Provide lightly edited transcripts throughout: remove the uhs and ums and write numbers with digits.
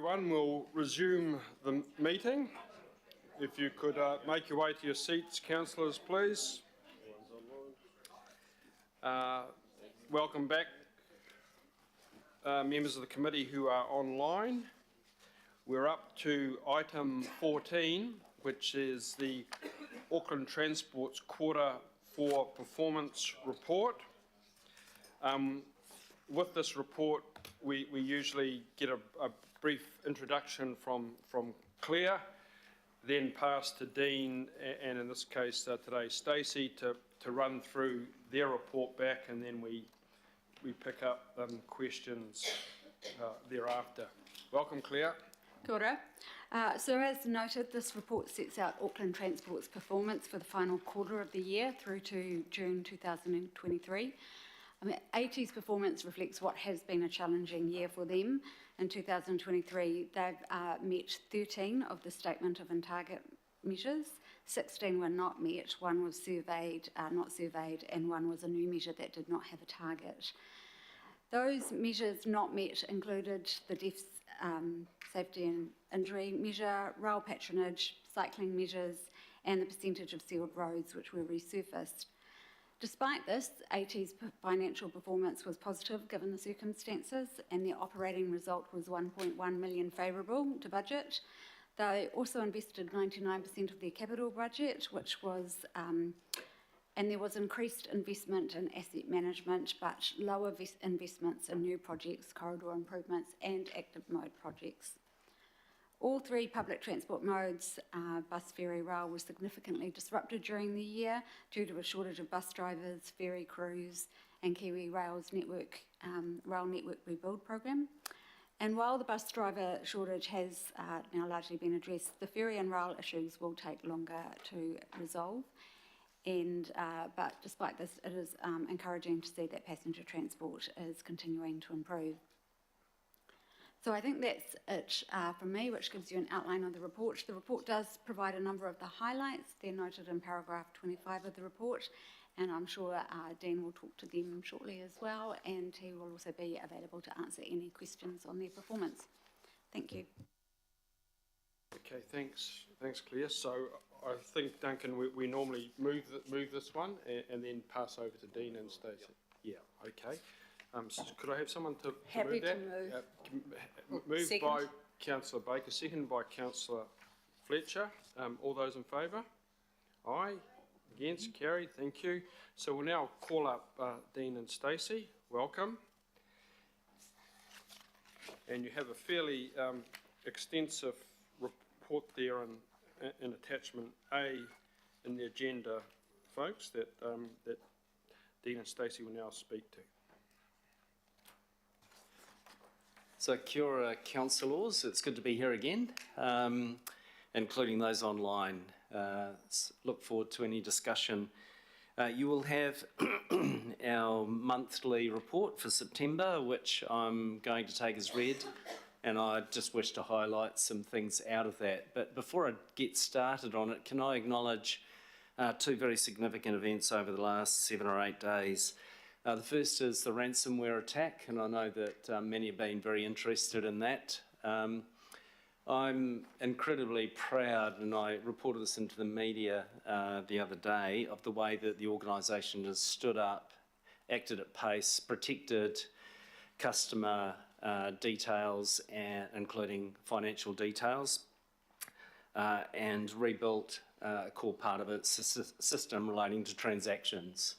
everyone. We'll resume the meeting. If you could make your way to your seats, councillors, please. Welcome back, members of the committee who are online. We're up to item 14, which is the Auckland Transport's Quarter 4 Performance Report. With this report, we usually get a brief introduction from Claire, then pass to Dean, and in this case today Stacey, to run through their report back, and then we pick up questions thereafter. Welcome, Claire. Kia ora. So as noted, this report sets out Auckland Transport's performance for the final quarter of the year through to June 2023. AT's performance reflects what has been a challenging year for them. In 2023, they've met 13 of the Statement of Target measures. 16 were not met, one was not surveyed, and one was a new measure that did not have a target. Those measures not met included the deaths, safety and injury measure, rail patronage, cycling measures, and the percentage of sealed roads which were resurfaced. Despite this, AT's financial performance was positive given the circumstances, and their operating result was 1.1 million favourable to budget. They also invested 99% of their capital budget, which was, and there was increased investment in asset management, but lower investments in new projects, corridor improvements, and active mode projects. All three public transport modes, bus, ferry, rail, were significantly disrupted during the year due to a shortage of bus drivers, ferry crews, and Kiwi Rail's rail network rebuild program. And while the bus driver shortage has now largely been addressed, the ferry and rail issues will take longer to resolve. But despite this, it is encouraging to see that passenger transport is continuing to improve. So I think that's it from me, which gives you an outline of the report. The report does provide a number of the highlights. They're noted in paragraph 25 of the report, and I'm sure Dean will talk to them shortly as well, and he will also be available to answer any questions on their performance. Thank you. Okay, thanks Claire. So I think, Duncan, we normally move this one and then pass over to Dean and Stacey. Yeah, okay. So could I have someone to Happy move that? To move. Moved Second. by Councillor Baker, seconded by Councillor Fletcher. All those in favour? Aye. Against? Carried. Thank you. So we'll now call up Dean and Stacey. Welcome. And you have a fairly extensive report there in attachment A in the agenda, folks, that Dean and Stacey will now speak to. So kia ora, councillors. It's good to be here again, including those online. Look forward to any discussion. You will have our monthly report for September, which I'm going to take as read, and I just wish to highlight some things out of that. But before I get started on it, can I acknowledge two very significant events over the last 7 or 8 days. The first is the ransomware attack, and I know that many have been very interested in that. I'm incredibly proud, and I reported this into the media the other day, of the way that the organisation has stood up, acted at pace, protected customer details, including financial details, and rebuilt a core part of its system relating to transactions.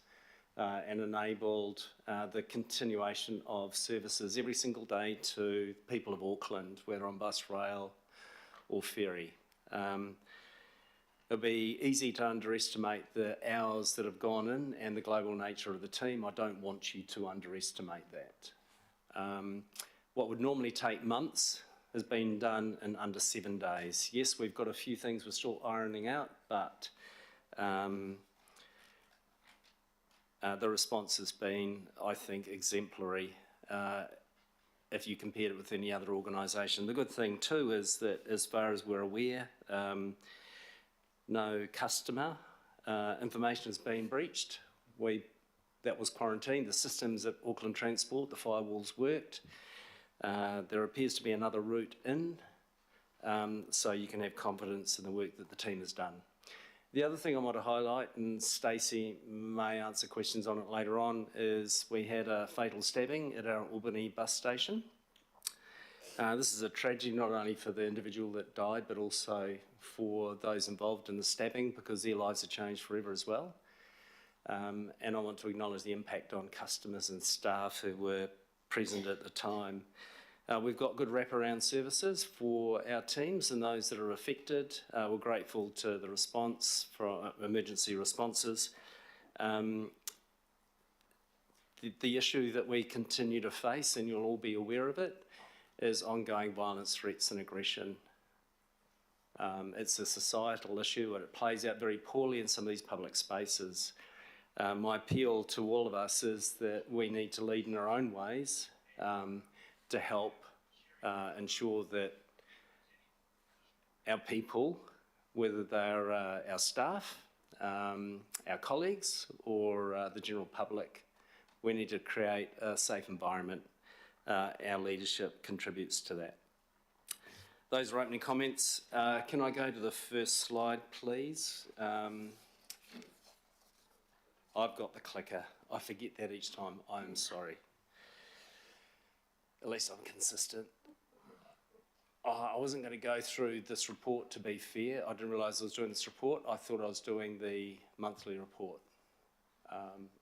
And enabled the continuation of services every single day to people of Auckland, whether on bus, rail or ferry. It'll be easy to underestimate the hours that have gone in and the global nature of the team. I don't want you to underestimate that. What would normally take months has been done in under 7 days. Yes, we've got a few things we're still ironing out, but the response has been, I think, exemplary if you compare it with any other organisation. The good thing too is that, as far as we're aware, no customer information has been breached. That was quarantined. The systems at Auckland Transport, the firewalls worked. There appears to be another route in, so you can have confidence in the work that the team has done. The other thing I want to highlight, and Stacey may answer questions on it later on, is we had a fatal stabbing at our Albany bus station. This is a tragedy not only for the individual that died, but also for those involved in the stabbing, because their lives have changed forever as well. And I want to acknowledge the impact on customers and staff who were present at the time. We've got good wraparound services for our teams and those that are affected. We're grateful to the response from emergency responses. The issue that we continue to face, and you'll all be aware of it, is ongoing violence, threats and aggression. It's a societal issue and it plays out very poorly in some of these public spaces. My appeal to all of us is that we need to lead in our own ways to help ensure that our people, whether they're our staff, our colleagues or the general public, we need to create a safe environment. Our leadership contributes to that. Those are opening comments. Can I go to the first slide, please? I've got the clicker. I forget that each time. I'm sorry. At least I'm consistent. I wasn't going to go through this report, to be fair. I didn't realise I was doing this report. I thought I was doing the monthly report.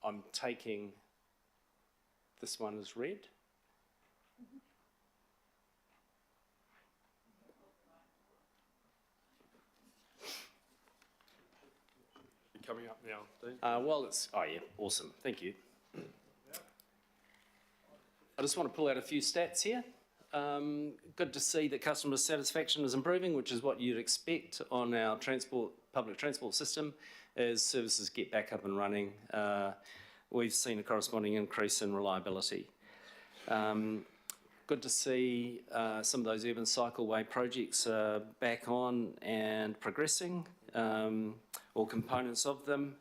I'm taking this one as read. Coming up now, Dean. Well, it's, oh yeah, awesome, thank you. I just want to pull out a few stats here. Good to see that customer satisfaction is improving, which is what you'd expect on our public transport system as services get back up and running. We've seen a corresponding increase in reliability. Good to see some of those urban cycleway projects back on and progressing. Or components of them.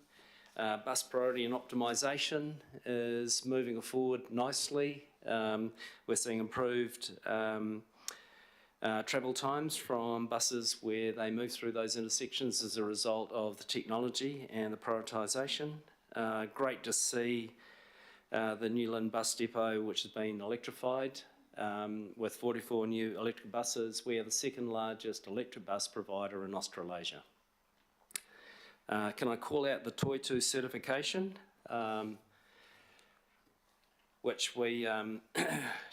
Bus priority and optimisation is moving forward nicely. We're seeing improved travel times from buses where they move through those intersections as a result of the technology and the prioritisation. Great to see the Newland bus depot, which has been electrified with 44 new electric buses. We are the second largest electric bus provider in Australasia. Can I call out the Toitu certification, which we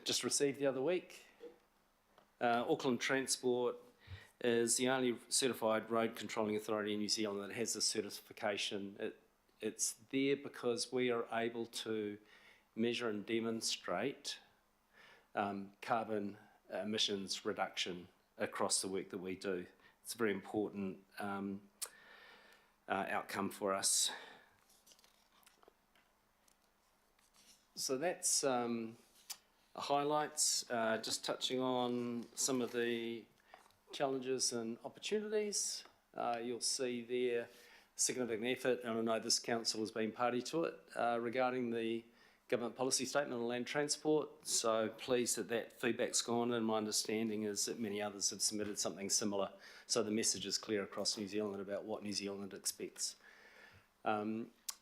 just received the other week. Auckland Transport is the only certified road controlling authority in New Zealand that has this certification. It's there because we are able to measure and demonstrate carbon emissions reduction across the work that we do. It's a very important outcome for us. So that's highlights, just touching on some of the challenges and opportunities. You'll see there significant effort, and I know this council has been party to it, regarding the government policy statement on land transport. So pleased that that feedback's gone, and my understanding is that many others have submitted something similar. So the message is clear across New Zealand about what New Zealand expects.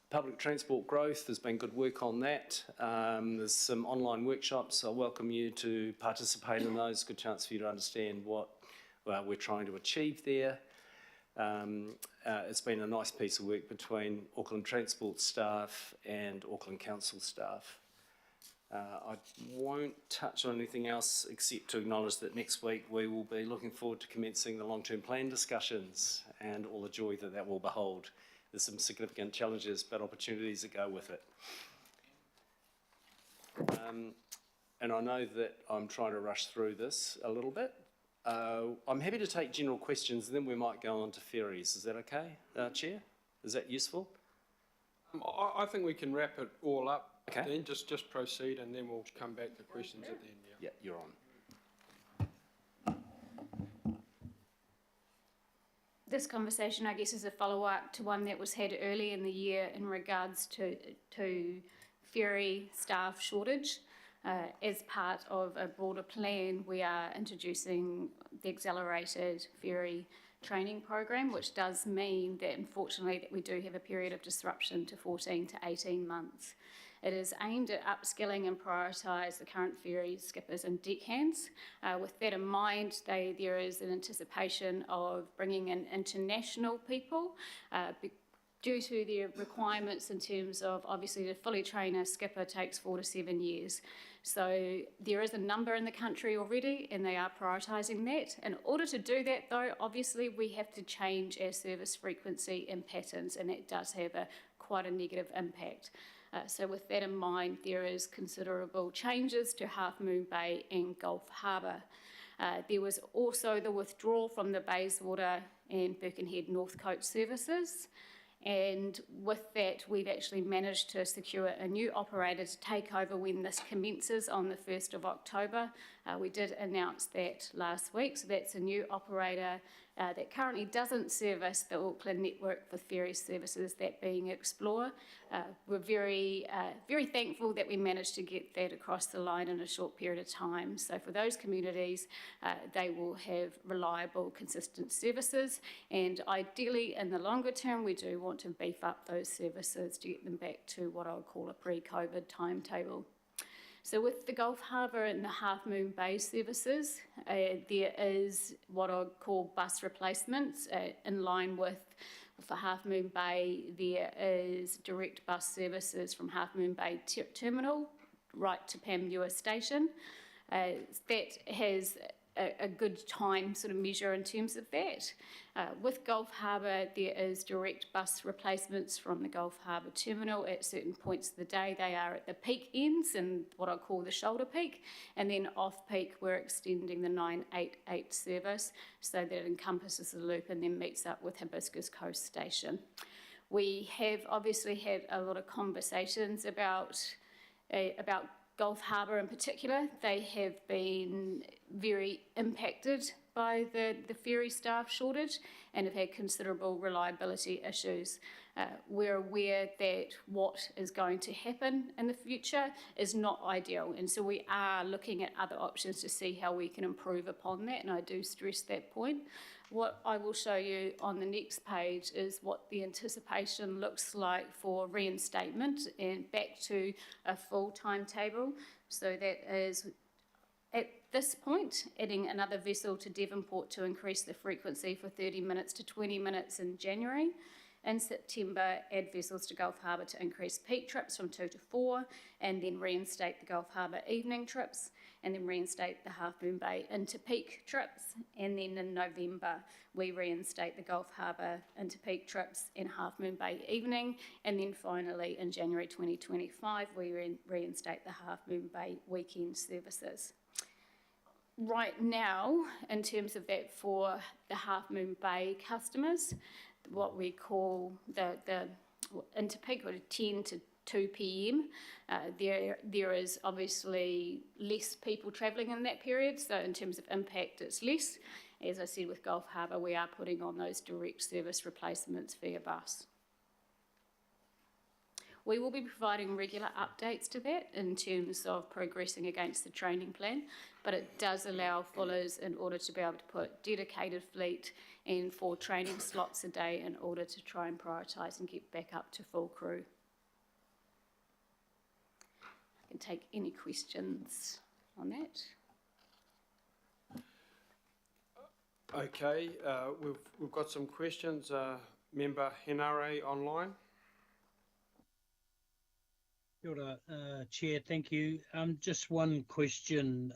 Public transport growth, there's been good work on that. There's some online workshops. I welcome you to participate in those. Good chance for you to understand what we're trying to achieve there. It's been a nice piece of work between Auckland Transport staff and Auckland Council staff. I won't touch on anything else except to acknowledge that next week we will be looking forward to commencing the long-term plan discussions and all the joy that that will behold. There's some significant challenges but opportunities that go with it. And I know that I'm trying to rush through this a little bit. I'm happy to take general questions and then we might go on to ferries. Is that okay, Chair? Is that useful? I think we can wrap it all up. Okay. Then just proceed and then we'll come back to questions at the end. Yeah, you're on. This conversation, I guess, is a follow-up to one that was had early in the year in regards to ferry staff shortage. As part of a broader plan, we are introducing the accelerated ferry training program, which does mean that unfortunately that we do have a period of disruption to 14 to 18 months. It is aimed at upskilling and prioritise the current ferry skippers and deckhands. With that in mind, there is an anticipation of bringing in international people due to their requirements in terms of, obviously, to fully train a skipper takes 4 to 7 years. So there is a number in the country already, and they are prioritising that. In order to do that, though, obviously we have to change our service frequency and patterns, and that does have quite a negative impact. So with that in mind, there is considerable changes to Half Moon Bay and Gulf Harbour. There was also the withdrawal from the Bayswater and Birkenhead North Coast services. And with that, we've actually managed to secure a new operator to take over when this commences on the 1st of October. We did announce that last week, so that's a new operator that currently doesn't service the Auckland network with ferry services, that being Explore. We're very thankful that we managed to get that across the line in a short period of time. So for those communities, they will have reliable, consistent services, and ideally in the longer term, we do want to beef up those services to get them back to what I would call a pre-COVID timetable. So with the Gulf Harbour and the Half Moon Bay services, there is what I would call bus replacements in line with for Half Moon Bay. There is direct bus services from Half Moon Bay Terminal right to Panmure Station. That has a good time sort of measure in terms of that. With Gulf Harbour, there is direct bus replacements from the Gulf Harbour Terminal at certain points of the day. They are at the peak ends and what I call the shoulder peak, and then off peak we're extending the 988 service so that it encompasses the loop and then meets up with Hibiscus Coast Station. We have obviously had a lot of conversations about Gulf Harbour in particular. They have been very impacted by the ferry staff shortage and have had considerable reliability issues. We're aware that what is going to happen in the future is not ideal, and so we are looking at other options to see how we can improve upon that, and I do stress that point. What I will show you on the next page is what the anticipation looks like for reinstatement and back to a full timetable. So that is, at this point, adding another vessel to Devonport to increase the frequency for 30 minutes to 20 minutes in January. In September, add vessels to Gulf Harbour to increase peak trips from 2 to 4, and then reinstate the Gulf Harbour evening trips, and then reinstate the Half Moon Bay into peak trips. And then in November, we reinstate the Gulf Harbour into peak trips and Half Moon Bay evening. And then finally, in January 2025, we reinstate the Half Moon Bay weekend services. Right now, in terms of that for the Half Moon Bay customers, what we call the interpeak, or 10 to 2 p.m. There is obviously less people travelling in that period, so in terms of impact it's less. As I said, with Gulf Harbour, we are putting on those direct service replacements via bus. We will be providing regular updates to that in terms of progressing against the training plan, but it does allow fullers in order to be able to put dedicated fleet and 4 training slots a day in order to try and prioritise and get back up to full crew. I can take any questions on that. Okay, we've got some questions. Member Henare online. Kia ora, Chair, thank you. Just one question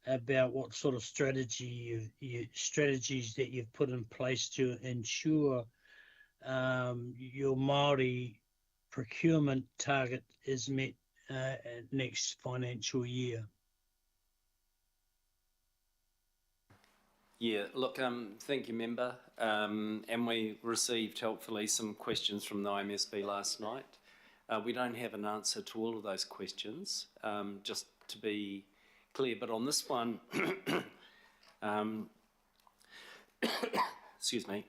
about what sort of strategies that you've put in place to ensure your Māori procurement target is met next financial year. Yeah, look, thank you, member. And we received, helpfully, some questions from the IMSB last night. We don't have an answer to all of those questions, just to be clear. But on this one, excuse me,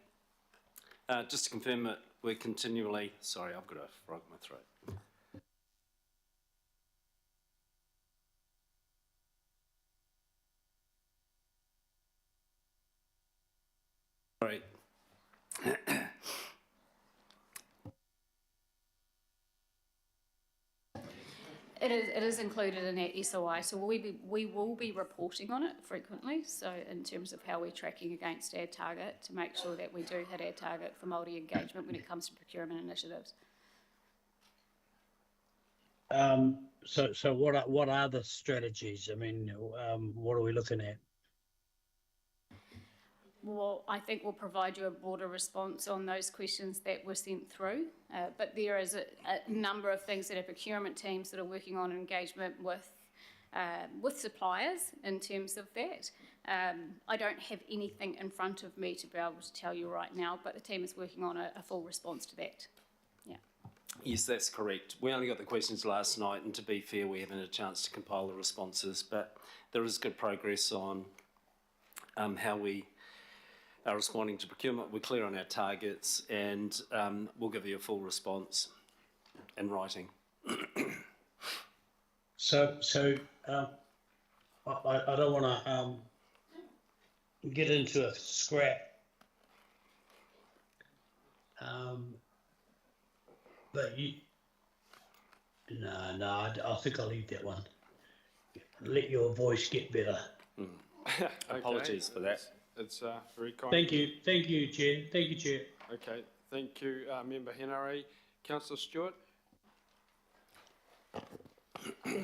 just to confirm that we're continually, sorry, I've got a frog in my throat. Right. It is included in our SOI, so we will be reporting on it frequently, so in terms of how we're tracking against our target to make sure that we do hit our target for Māori engagement when it comes to procurement initiatives. So what are the strategies? I mean, what are we looking at? Well, I think we'll provide you a broader response on those questions that were sent through, but there is a number of things that our procurement teams that are working on engagement with suppliers in terms of that. I don't have anything in front of me to be able to tell you right now, but the team is working on a full response to that. Yeah. Yes, that's correct. We only got the questions last night, and to be fair, we haven't had a chance to compile the responses, but there is good progress on how we are responding to procurement. We're clear on our targets, and we'll give you a full response in writing. So I don't want to get into a scrap, but I think I'll leave that one. Let your voice get better. Okay. Apologies for that. It's very kind. Thank you, Chair. Thank you, Chair. Okay, thank you, Member Henare. Councillor Stewart?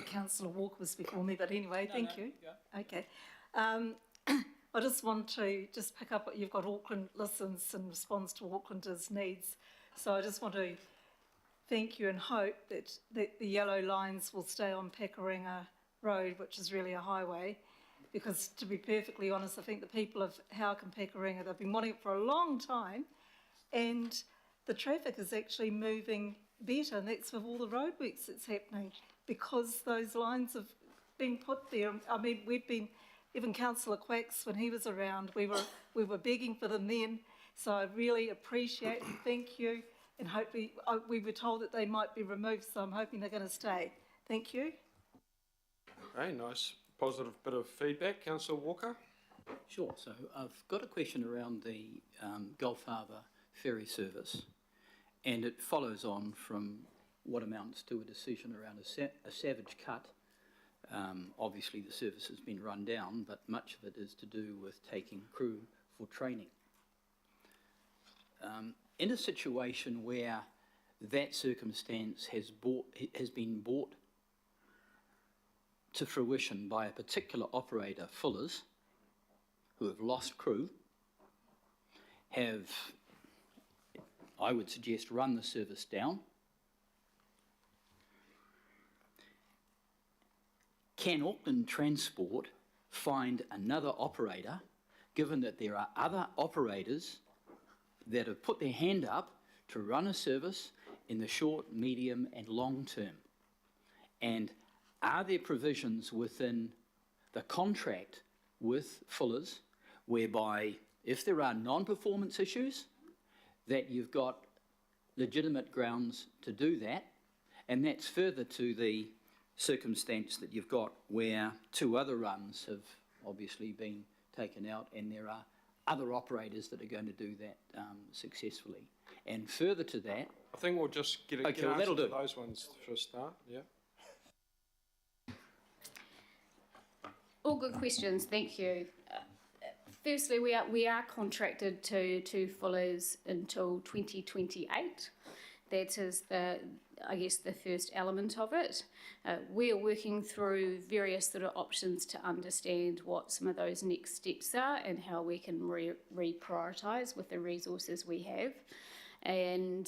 Councillor Walker was before me, but anyway, thank you. Okay. I just want to pick up what you've got. Auckland listens and responds to Aucklanders' needs. So I just want to thank you and hope that the yellow lines will stay on Pekaringa Road, which is really a highway. Because to be perfectly honest, I think the people of Hauck and Pekaringa, they've been wanting it for a long time, and the traffic is actually moving better, and that's with all the roadworks that's happening, because those lines have been put there. I mean, we've been, even Councillor Quacks, when he was around, we were begging for them then, so I really appreciate and thank you, and hopefully, we were told that they might be removed, so I'm hoping they're going to stay. Thank you. Very nice. Positive bit of feedback. Councillor Walker? Sure. So I've got a question around the Gulf Harbour ferry service, and it follows on from what amounts to a decision around a Savage Cut. Obviously the service has been run down, but much of it is to do with taking crew for training. In a situation where that circumstance has been brought to fruition by a particular operator, Fuller's, who have lost crew, have, I would suggest, run the service down. Can Auckland Transport find another operator, given that there are other operators that have put their hand up to run a service in the short, medium and long term? And are there provisions within the contract with Fuller's whereby if there are non-performance issues that you've got legitimate grounds to do that? And that's further to the circumstance that you've got where 2 other runs have obviously been taken out and there are other operators that are going to do that successfully. And further to that... I think we'll just get well, answer that'll to do. those ones for a start, yeah. All good questions, thank you. Firstly, we are contracted to Fuller's until 2028. That is I guess the first element of it. We are working through various sort of options to understand what some of those next steps are and how we can reprioritise with the resources we have. And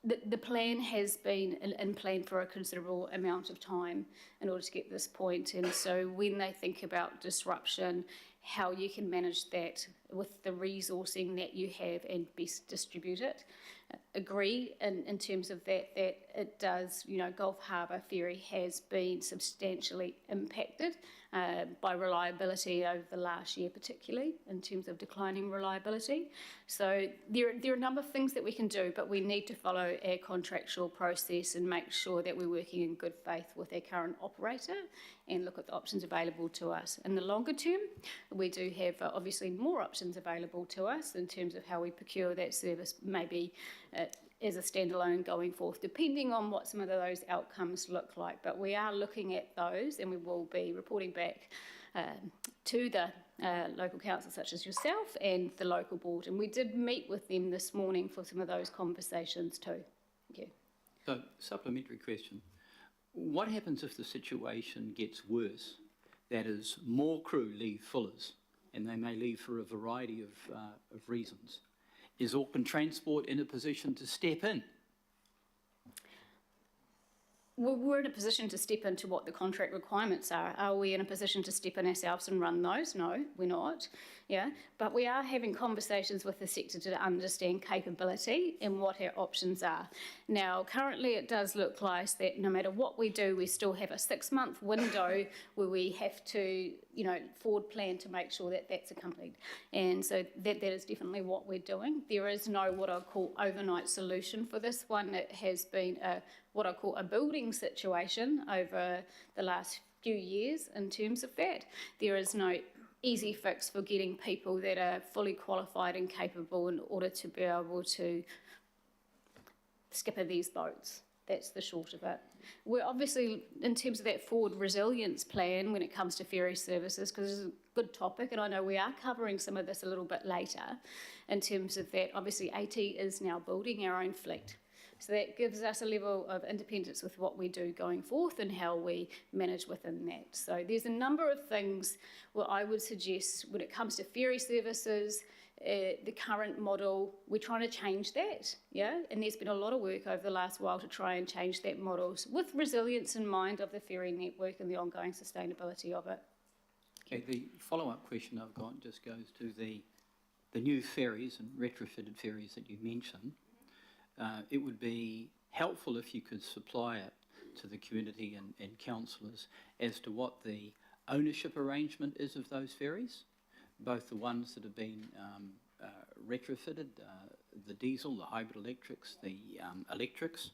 the plan has been in plan for a considerable amount of time in order to get this point. And so when they think about disruption, how you can manage that with the resourcing that you have and best distribute it, agree in terms of that it does, Gulf Harbour Ferry has been substantially impacted by reliability over the last year, particularly in terms of declining reliability. So there are a number of things that we can do, but we need to follow our contractual process and make sure that we're working in good faith with our current operator and look at the options available to us. In the longer term, we do have obviously more options available to us in terms of how we procure that service, maybe as a standalone going forth, depending on what some of those outcomes look like. But we are looking at those, and we will be reporting back to the local council such as yourself and the local board. And we did meet with them this morning for some of those conversations too. Thank you. So, supplementary question. What happens if the situation gets worse? That is, more crew leave Fullers, and they may leave for a variety of reasons. Is Auckland Transport in a position to step in? Well, we're in a position to step into what the contract requirements are. Are we in a position to step in ourselves and run those? No, we're not. Yeah, but we are having conversations with the sector to understand capability and what our options are. Now, currently it does look like that no matter what we do, we still have a 6-month window where we have to, forward plan to make sure that that's accompanied. And so that is definitely what we're doing. There is no what I call overnight solution for this one. It has been what I call a building situation over the last few years in terms of that. There is no easy fix for getting people that are fully qualified and capable in order to be able to skipper these boats. That's the short of it. We're obviously, in terms of that forward resilience plan when it comes to ferry services, because it's a good topic, and I know we are covering some of this a little bit later, in terms of that, obviously AT is now building our own fleet. So that gives us a level of independence with what we do going forth and how we manage within that. So there's a number of things where I would suggest when it comes to ferry services, the current model, we're trying to change that, yeah? And there's been a lot of work over the last while to try and change that model with resilience in mind of the ferry network and the ongoing sustainability of it. Okay, the follow-up question I've got just goes to the new ferries and retrofitted ferries that you mentioned. It would be helpful if you could supply it to the community and councillors as to what the ownership arrangement is of those ferries, both the ones that have been retrofitted, the diesel, the hybrid electrics, the electrics,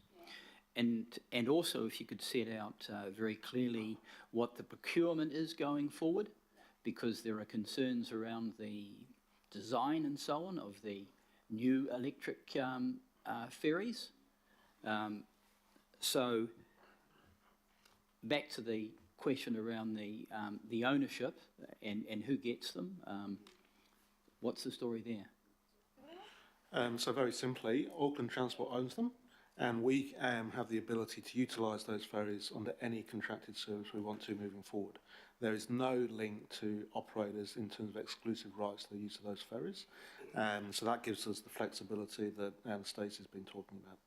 and also if you could set out very clearly what the procurement is going forward, because there are concerns around the design and so on of the new electric ferries. So back to the question around the ownership and who gets them. What's the story there? So very simply, Auckland Transport owns them, and we have the ability to utilise those ferries under any contracted service we want to moving forward. There is no link to operators in terms of exclusive rights to the use of those ferries. So that gives us the flexibility that Stacey's been talking about.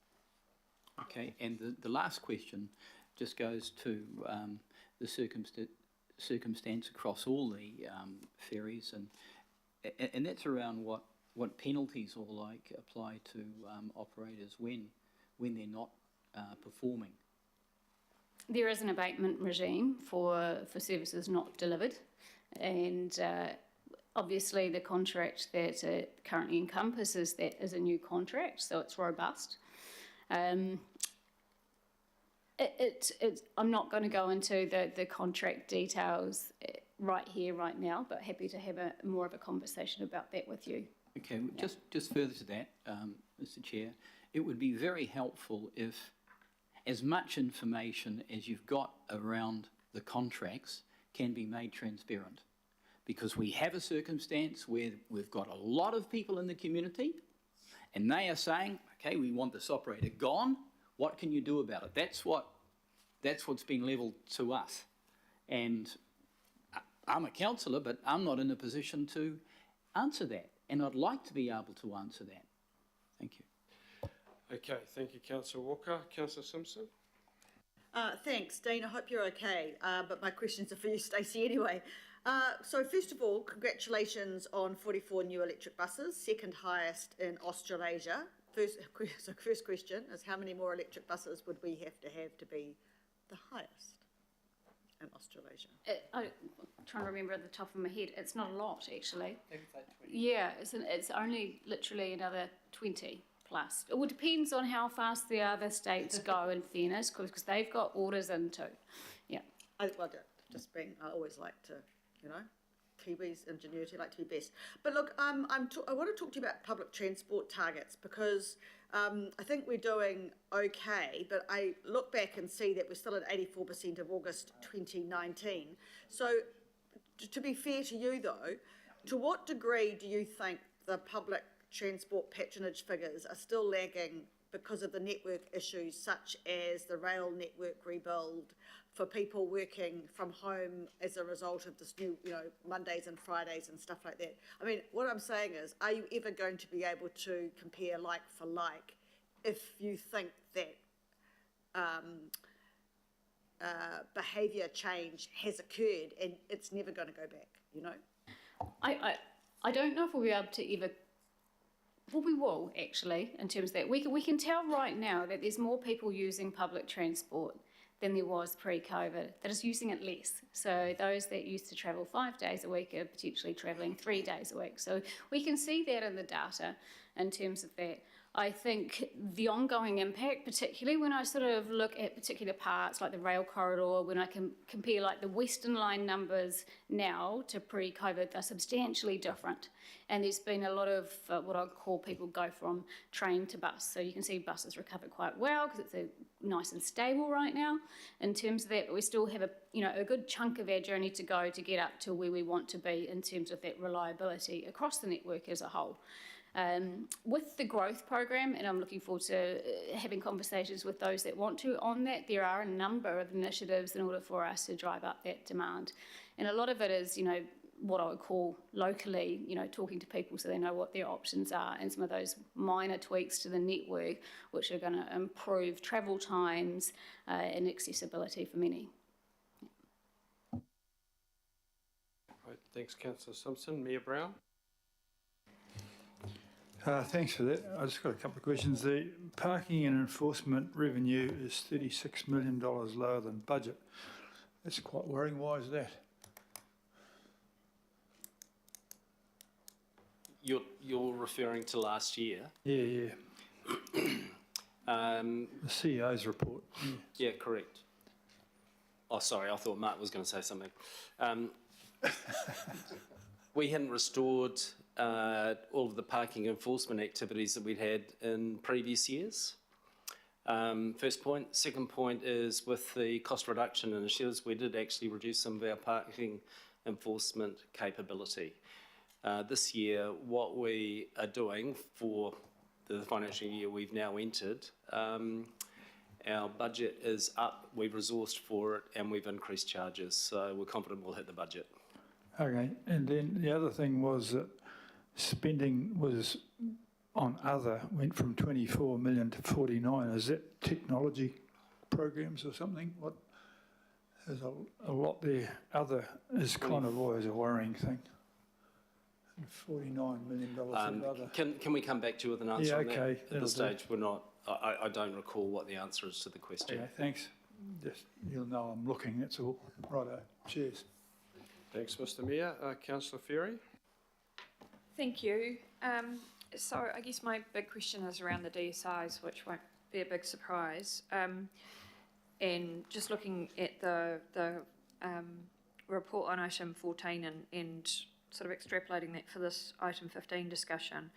Okay, and the last question just goes to the circumstance across all the ferries, and that's around what penalties or like apply to operators when they're not performing. There is an abatement regime for services not delivered, and obviously the contract that it currently encompasses that is a new contract, so it's robust. I'm not going to go into the contract details right here, right now, but happy to have more of a conversation about that with you. Okay, yeah. Just further to that, Mr. Chair, it would be very helpful if as much information as you've got around the contracts can be made transparent. Because we have a circumstance where we've got a lot of people in the community and they are saying, okay, we want this operator gone. What can you do about it? That's what's been levelled to us. And I'm a councillor, but I'm not in a position to answer that. And I'd like to be able to answer that. Thank you. Okay, thank you, Councillor Walker. Councillor Simpson? Thanks, Dean. I hope you're okay, but my questions are for you, Stacey, anyway. So first of all, congratulations on 44 new electric buses, second highest in Australasia, first question is, how many more electric buses would we have to be the highest in Australasia? I'm trying to remember at the top of my head. It's not a lot, actually. Yeah, it's only literally another 20 plus. It well, depends on how fast the other states go, in fairness, because they've got orders in too. Yeah. I always like to, Kiwis' ingenuity, like to be best. But look, I want to talk to you about public transport targets, because I think we're doing okay, but I look back and see that we're still at 84% of August 2019. So to be fair to you though, to what degree do you think the public transport patronage figures are still lagging because of the network issues, such as the rail network rebuild for people working from home as a result of this new, Mondays and Fridays and stuff like that? I mean, what I'm saying is, are you ever going to be able to compare like for like if you think that behaviour change has occurred and it's never going to go back, I don't know if we'll be able to ever. Well, we will, actually, in terms of that. We can tell right now that there's more people using public transport than there was pre-COVID, that is using it less. So those that used to travel 5 days a week are potentially travelling 3 days a week. So we can see that in the data in terms of that. I think the ongoing impact, particularly when I sort of look at particular parts like the rail corridor, when I can compare like the Western Line numbers now to pre-COVID, they're substantially different. And there's been a lot of what I call people go from train to bus. So you can see buses recover quite well because it's nice and stable right now in terms of that. But we still have a good chunk of our journey to go to get up to where we want to be in terms of that reliability across the network as a whole. With the growth program, and I'm looking forward to having conversations with those that want to on that, there are a number of initiatives in order for us to drive up that demand. And a lot of it is, what I would call locally, talking to people so they know what their options are, and some of those minor tweaks to the network which are going to improve travel times and accessibility for many. Right, thanks, Councillor Simpson. Mayor Brown? Thanks for that. I just got a couple of questions. The parking and enforcement revenue is $36 million lower than budget. That's quite worrying. Why is that? You're referring to last year? Yeah. The CEO's report. Yeah, correct. Oh, sorry, I thought Mark was going to say something. We hadn't restored all of the parking enforcement activities that we'd had in previous years. First point. Second point is with the cost reduction initiatives, we did actually reduce some of our parking enforcement capability. This year, what we are doing for the financial year we've now entered, our budget is up, we've resourced for it, and we've increased charges, so we're confident we'll hit the budget. Okay, and then the other thing was that spending was on other, went from 24 million to 49. Is that technology programs or something? What? There's a lot there. Other is kind of always a worrying thing. $49 million of other. Can we come back to you with an answer on that? Okay. At this stage, we're not. I don't recall what the answer is to the question. Okay, thanks. Just you'll know I'm looking. That's all. Righto. Cheers. Thanks, Mr. Mayor. Councillor Ferry? Thank you. So I guess my big question is around the DSIs, which won't be a big surprise. And just looking at the report on item 14 and sort of extrapolating that for this item 15 discussion,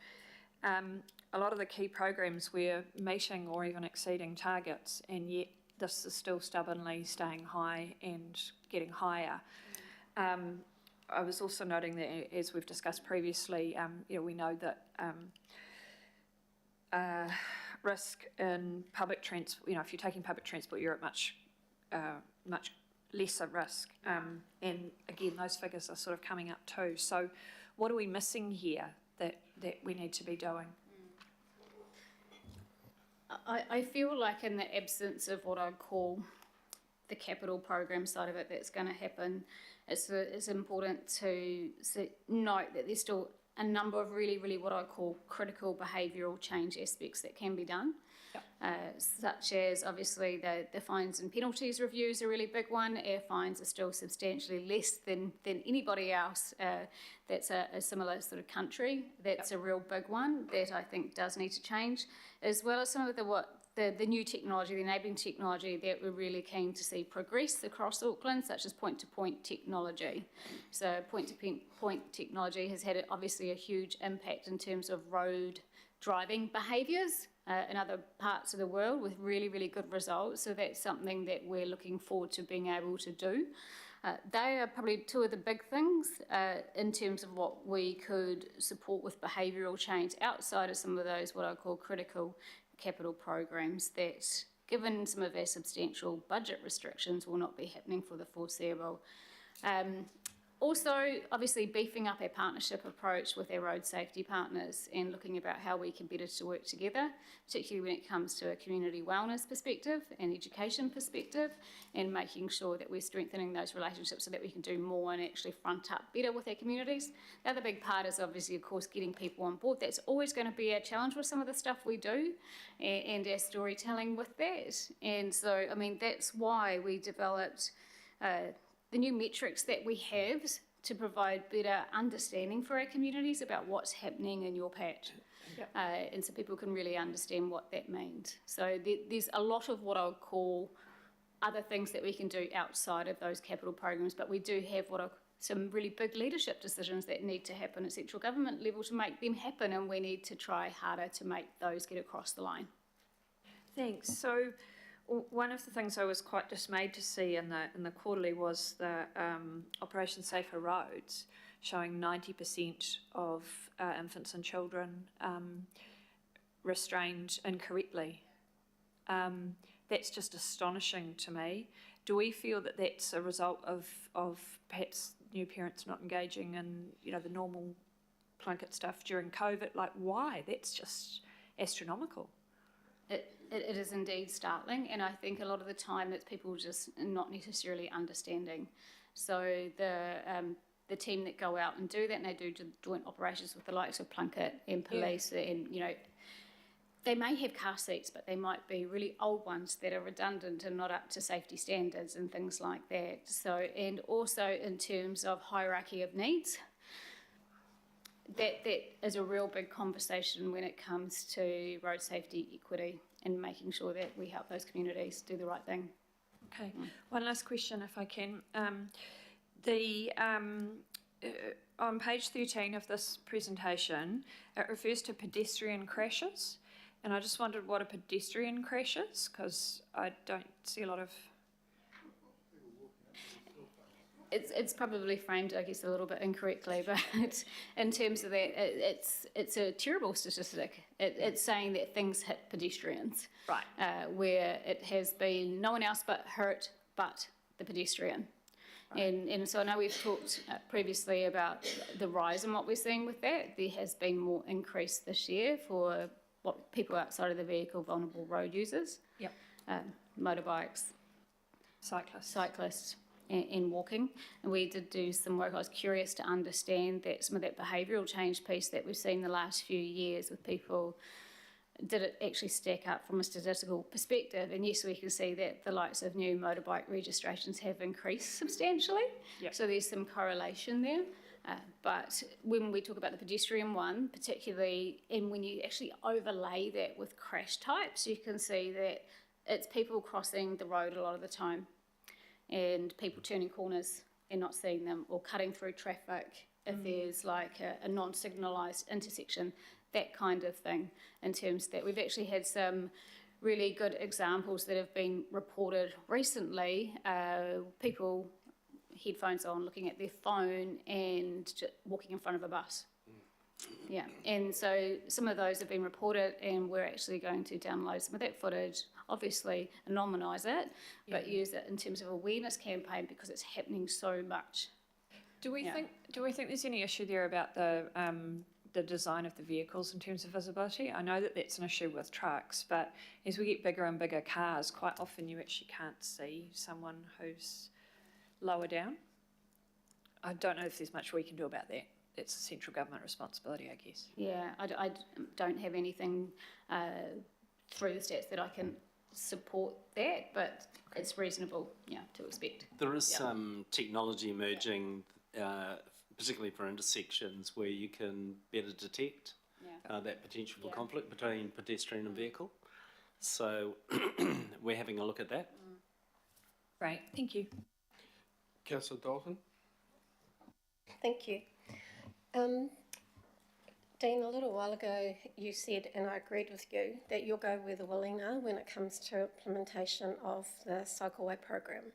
a lot of the key programs we're meeting or even exceeding targets, and yet this is still stubbornly staying high and getting higher. I was also noting that, as we've discussed previously, we know that risk in public transport, if you're taking public transport, you're at much lesser risk. And again, those figures are sort of coming up too. So what are we missing here that we need to be doing? I feel like in the absence of what I'd call the capital program side of it that's going to happen, it's important to note that there's still a number of really what I call critical behavioural change aspects that can be done. Such as obviously the fines and penalties reviews are a really big one. Our fines are still substantially less than anybody else that's a similar sort of country. That's a real big one that I think does need to change, as well as some of the new technology, the enabling technology that we're really keen to see progress across Auckland, such as point-to-point technology. So point-to-point technology has had obviously a huge impact in terms of road driving behaviours in other parts of the world with really good results. So that's something that we're looking forward to being able to do. They are probably two of the big things in terms of what we could support with behavioural change outside of some of those what I call critical capital programs that, given some of our substantial budget restrictions, will not be happening for the foreseeable. Also, obviously, beefing up our partnership approach with our road safety partners and looking about how we can better to work together, particularly when it comes to a community wellness perspective and education perspective, and making sure that we're strengthening those relationships so that we can do more and actually front up better with our communities. The other big part is obviously, of course, getting people on board. That's always going to be a challenge with some of the stuff we do and our storytelling with that. And so, I mean, that's why we developed the new metrics that we have to provide better understanding for our communities about what's happening in your patch. And so people can really understand what that means. So there's a lot of what I would call other things that we can do outside of those capital programs, but we do have some really big leadership decisions that need to happen at central government level to make them happen, and we need to try harder to make those get across the line. Thanks. So one of the things I was quite dismayed to see in the quarterly was the Operation Safer Roads showing 90% of infants and children restrained incorrectly. That's just astonishing to me. Do we feel that that's a result of perhaps new parents not engaging in the normal plunket stuff during COVID? Like, why? That's just astronomical. It is indeed startling, and I think a lot of the time it's people just not necessarily understanding. So the team that go out and do that, and they do joint operations with the likes of Plunket and police, and they may have car seats, but they might be really old ones that are redundant and not up to safety standards and things like that. So, and also in terms of hierarchy of needs, that is a real big conversation when it comes to road safety equity and making sure that we help those communities do the right thing. Okay, one last question if I can. On page 13 of this presentation, it refers to pedestrian crashes, and I just wondered what a pedestrian crash is, because I don't see a lot of... It's probably framed, I guess, a little bit incorrectly, but in terms of that, it's a terrible statistic. It's saying that things hit pedestrians, right? Where it has been no one else but hurt but the pedestrian. Right. And so I know we've talked previously about the rise in what we're seeing with that. There has been more increase this year for what people outside of the vehicle, vulnerable road users, motorbikes, cyclists. And walking, and we did do some work. I was curious to understand that some of that behavioural change piece that we've seen the last few years with people, did it actually stack up from a statistical perspective? And yes, we can see that the likes of new motorbike registrations have increased substantially. Yep. So there's some correlation there. But when we talk about the pedestrian one, particularly, and when you actually overlay that with crash types, you can see that it's people crossing the road a lot of the time, and people turning corners and not seeing them, or cutting through traffic if there's like a non-signalised intersection, that kind of thing, in terms that we've actually had some really good examples that have been reported recently, people headphones on, looking at their phone and walking in front of a bus. Yeah, and so some of those have been reported, and we're actually going to download some of that footage, obviously anonymise it, but use it in terms of awareness campaign because it's happening so much. Do we think there's any issue there about the design of the vehicles in terms of visibility? I know that that's an issue with trucks, but as we get bigger and bigger cars, quite often you actually can't see someone who's lower down. I don't know if there's much we can do about that. it's a central government responsibility, I guess. Yeah, I don't have anything through the stats that I can support that, but it's reasonable, to expect. There is Yeah. some technology emerging, particularly for intersections, where you can better detect that potential for conflict between pedestrian and vehicle. So we're having a look at that. Great, thank you. Councillor Dalton? Thank you. Dean, a little while ago you said, and I agreed with you, that you'll go where the willing are when it comes to implementation of the cycleway program.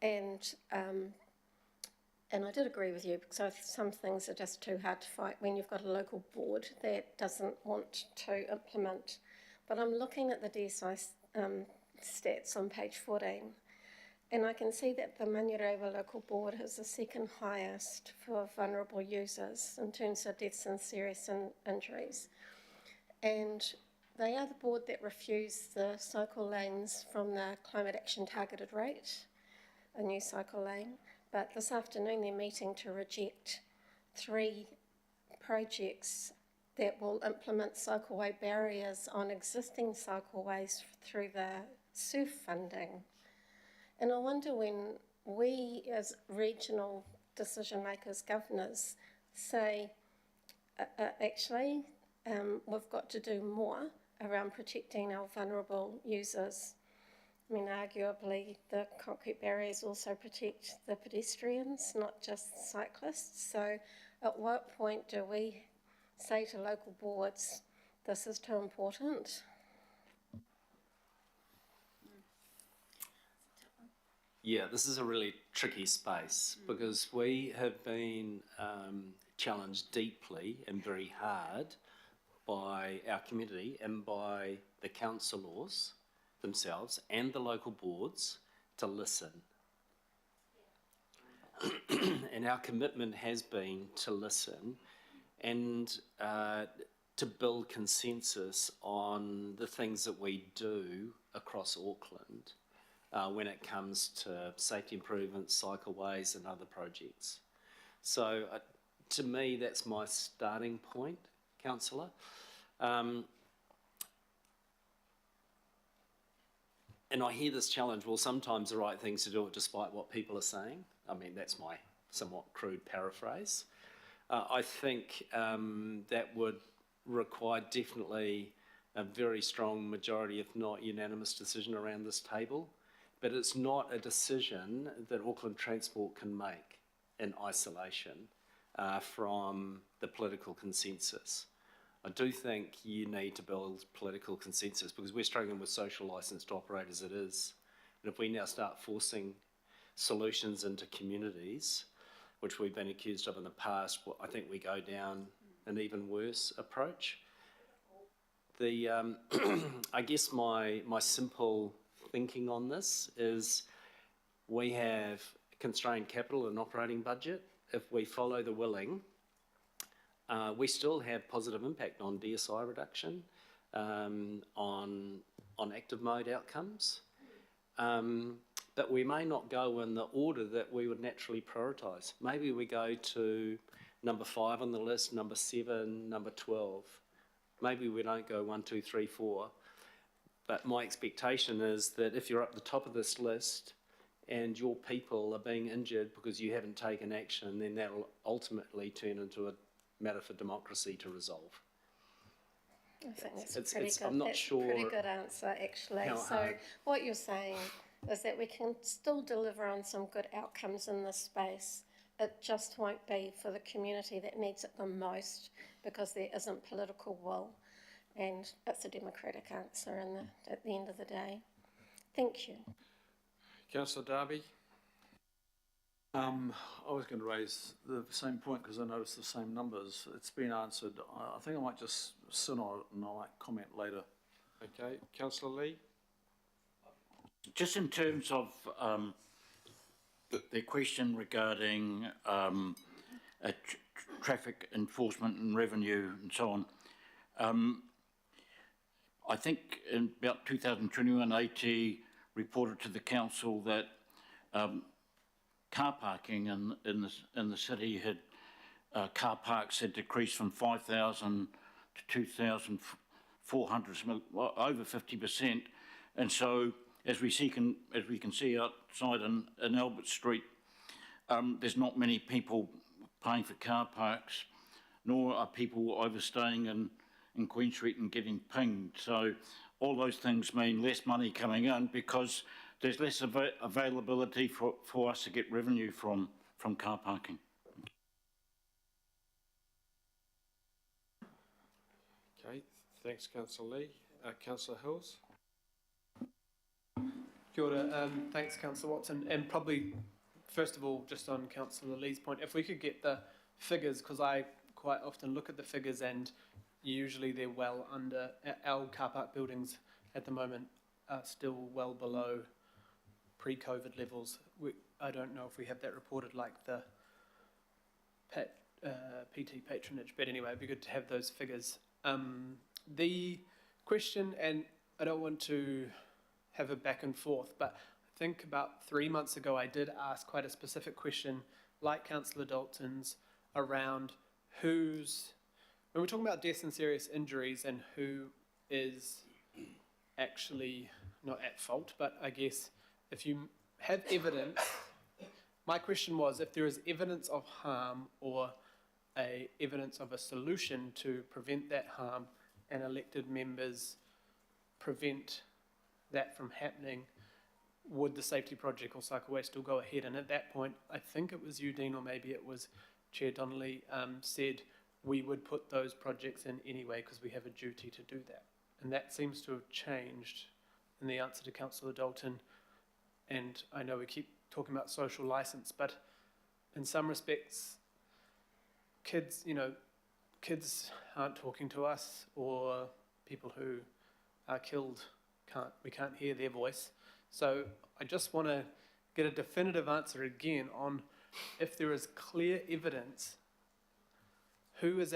And I did agree with you because some things are just too hard to fight when you've got a local board that doesn't want to implement. But I'm looking at the DSI stats on page 14, and I can see that the Manurewa local board is the second highest for vulnerable users in terms of deaths and serious injuries. And they are the board that refused the cycle lanes from the climate action targeted rate, a new cycle lane. But this afternoon they're meeting to reject 3 projects that will implement cycleway barriers on existing cycleways through the surf funding. And I wonder, when we as regional decision makers, governors, say, actually, we've got to do more around protecting our vulnerable users. I mean, arguably, the concrete barriers also protect the pedestrians, not just cyclists. So at what point do we say to local boards, this is too important? Yeah, this is a really tricky space because we have been challenged deeply and very hard by our community and by the councillors themselves and the local boards to listen. And our commitment has been to listen and to build consensus on the things that we do across Auckland when it comes to safety improvements, cycleways and other projects. So to me, that's my starting point, councillor. And I hear this challenge, well, sometimes the right thing's to do it despite what people are saying. I mean, that's my somewhat crude paraphrase. I think that would require definitely a very strong majority, if not unanimous decision around this table. But it's not a decision that Auckland Transport can make in isolation from the political consensus. I do think you need to build political consensus because we're struggling with social licence to operate as it is. And if we now start forcing solutions into communities, which we've been accused of in the past, well, I think we go down an even worse approach. The I guess my simple thinking on this is we have constrained capital and operating budget. If we follow the willing, we still have positive impact on DSI reduction, on active mode outcomes, but we may not go in the order that we would naturally prioritise. Maybe we go to number 5 on the list, number 7, number 12. Maybe we don't go 1, 2, 3, 4. But my expectation is that if you're up the top of this list and your people are being injured because you haven't taken action, then that'll ultimately turn into a matter for democracy to resolve. I think that's It's- pretty it's- good. I'm not That's sure a pretty good answer, actually. how So hard. what you're saying is that we can still deliver on some good outcomes in this space. It just won't be for the community that needs it the most because there isn't political will. And it's a democratic answer at the end of the day. Thank you. Councillor Darby? I was going to raise the same point because I noticed the same numbers. It's been answered. I think I might just sit on it and I might comment later. Okay, Councillor Lee? Just in terms of the question regarding traffic enforcement and revenue and so on, I think in about 2021, AT reported to the council that car parking in the city had car parks had decreased from 5,000 to 2,400, over 50%. And so, as we can see outside in Albert Street, there's not many people paying for car parks, nor are people overstaying in Queen Street and getting pinged. So all those things mean less money coming in because there's less availability for us to get revenue from car parking. Okay, thanks, Councillor Lee. Councillor Hills? Kia ora. Thanks, Councillor Watson. And probably, first of all, just on Councillor Lee's point, if we could get the figures, because I quite often look at the figures and usually they're well under, our car park buildings at the moment are still well below pre-COVID levels. I don't know if we have that reported like the PT patronage, but anyway, it'd be good to have those figures. The question, and I don't want to have a back and forth, but I think about 3 months ago I did ask quite a specific question, like Councillor Dalton's, around when we're talking about deaths and serious injuries and who is actually not at fault, but I guess if you have evidence, my question was if there is evidence of harm or evidence of a solution to prevent that harm and elected members prevent that from happening, would the safety project or cycleway still go ahead? And at that point, I think it was you, Dean, or maybe it was Chair Donnelly, said we would put those projects in anyway because we have a duty to do that. And that seems to have changed in the answer to Councillor Dalton. And I know we keep talking about social licence, but in some respects, kids aren't talking to us, or people who are killed we can't hear their voice. So I just want to get a definitive answer again on if there is clear evidence, who is